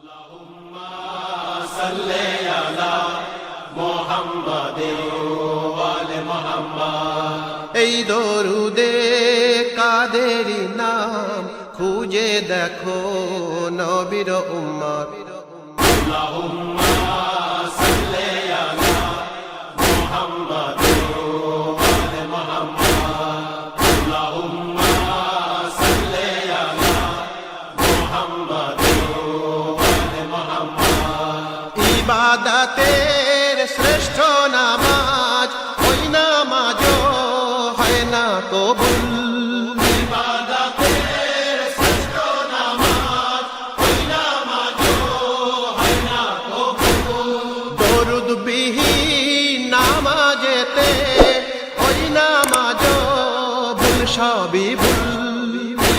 আল্লাহুম্মা সাল্লি আলা মুহাম্মাদিন ওয়া আলি মুহাম্মাদ। এই দরুদে কাদেরি নাম খুঁজে দেখো নবীর উম্মত। আল্লাহুম্মা সাল্লি আলা মুহাম্মাদিন ওয়া আলি মুহাম্মাদ। আল্লাহুম্মা সাল্লি আলা মুহাম্মাদিন ওয়া আলি মুহাম্মাদ। ইবাদতের শ্রেষ্ঠ নামাজ ওই নামাজও হয় না কবুল। ইবাদতের শ্রেষ্ঠ নামাজ ওই নামাজও হয় না কবুল। দরুদ বিহীন নামাজেতে ওই নামাজও ভুল, সবই ভুল।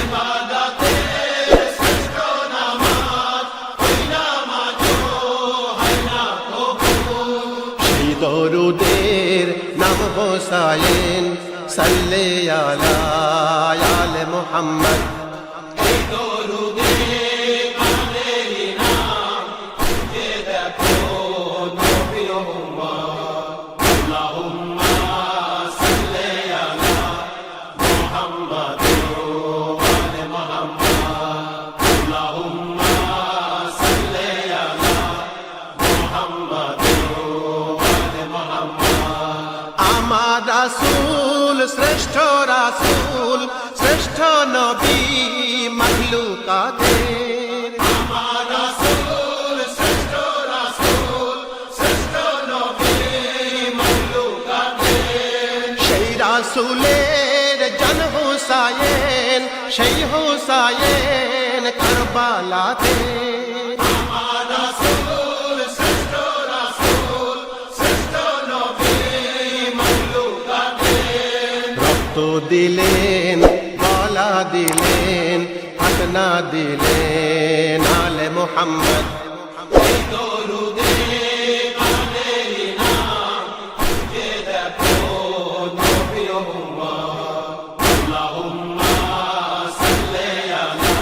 ইবাদতের শ্রেষ্ঠ নামাজ ওই নামাজও হয় না কবুল। সেই দরুদের নাম হোসাইন সাল্লে আলা আলে মুহাম্মদ। এই দরুদে কাদেরি নাম খুঁজে দেখো নবীর উম্মত। আল্লাহুম্মা সাল্লি আলা মুহাম্মাদিন ওয়া আলি মুহাম্মাদ। আল্লাহুম্মা সাল্লি আলা মুহাম্মাদিন ওয়া আলি মুহাম্মাদ। আমার রাসূল শ্রেষ্ঠ রাসূল, শ্রেষ্ঠ নবী মাখলুকাতের। আমার রাসূল শ্রেষ্ঠ রাসূল, শ্রেষ্ঠ নবী মাখলুকাতের। সেই রাসূলের জন হুসাইন, সেই হুসাইন কারবালাতে। আমার রাসূল শ্রেষ্ঠ রাসূল, শ্রেষ্ঠ নবী মাখলুকাতের। রক্ত দিলেন, গলা দিলেন, হাত না দিলেন আলে মুহাম্মদ। এই দরুদে কাদেরি নাম খুঁজে দেখো নবীর উম্মত। আল্লাহুম্মা সাল্লি আলা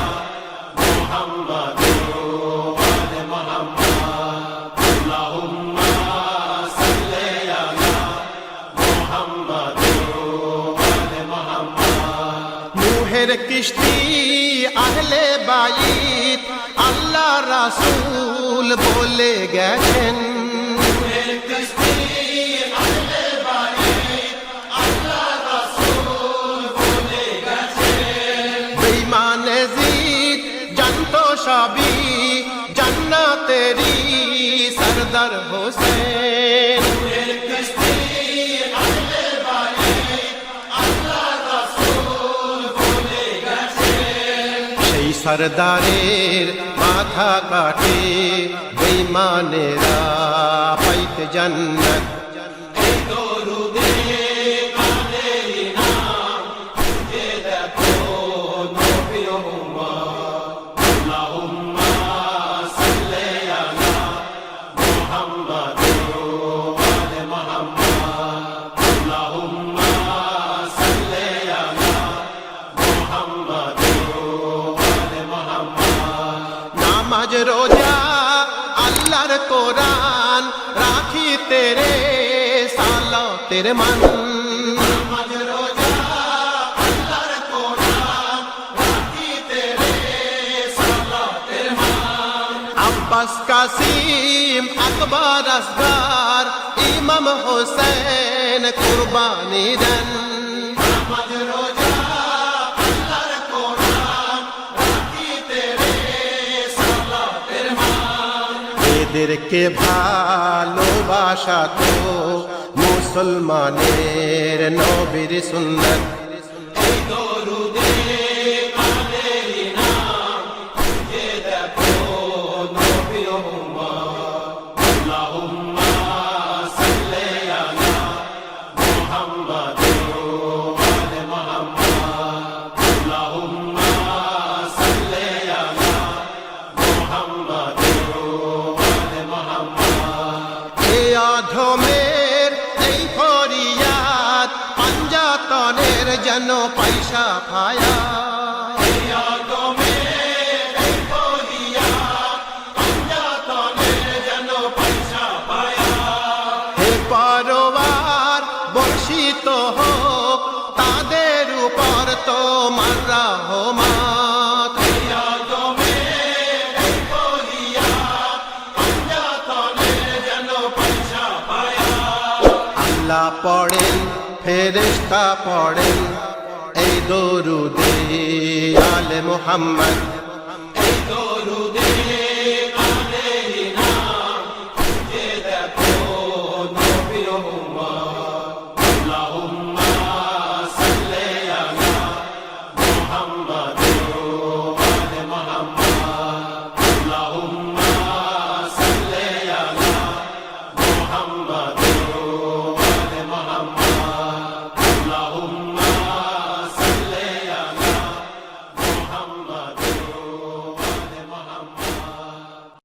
মুহাম্মাদিন ওয়া আলি মুহাম্মাদ। আল্লাহুম্মা সাল্লি আলা মুহাম্মাদিন ওয়া আলি মুহাম্মাদ। নূহের কিস্তি আহলে বাইত আল্লাহ রাসূল বলে গেছেন। কিস্তি আহলে বাইত আল্লাহ রাসূল বলে গেছেন। বেঈমান জিদ জানতো সবই, জান্নাতেরই সরদার হোসেন। কিস্তি আহলে বাইত আল্লাহ রাসূল বলে গেছেন। সেই সরদারের মাথা কাটে বেঈমানেরা পাইতে জান্নাত। এই দরুদে কাদেরি নাম খুঁজে দেখো নবীর উম্মত। আল্লাহুম্মা সাল্লি আলা মুহাম্মাদিন ওয়া আলি মুহাম্মাদ। আল্লাহুম্মা সাল্লি আলা মুহাম্মাদিন ওয়া আলি মুহাম্মাদ। নামাজ রোজা আল্লাহর কোরআন রাখিতে রে সালাতের মান। নামাজ রোজা আল্লাহর কোরআন রাখিতে রে সালাতের মান। আব্বাস কাসিম আকবর আসগার ইমাম হোসেন কুরবানি দেন। নামাজ রোজা আল্লাহর কোরআন রাখিতে রে সালাতের মান। এদেরকে ভালোবাসা তো মুসলমানের নবীর সুন্নাত। এই দরুদে কাদেরি নাম খুঁজে দেখো নবীর উম্মত। আল্লাহুম্মা সাল্লি আলা মুহাম্মাদিন ওয়া আলি মুহাম্মাদ। আল্লাহুম্মা সাল্লি আলা মুহাম্মাদিন ওয়া আলি মুহাম্মাদ। এ অধমের এই ফরিয়াদ পাঞ্জাতনের যেন পয়সা ফায়া। এই আদমের এই ফরিয়াদ আল্লাহ পড়েন ফেরেশতা পড়েন এই দরুদে আলে মুহাম্মদ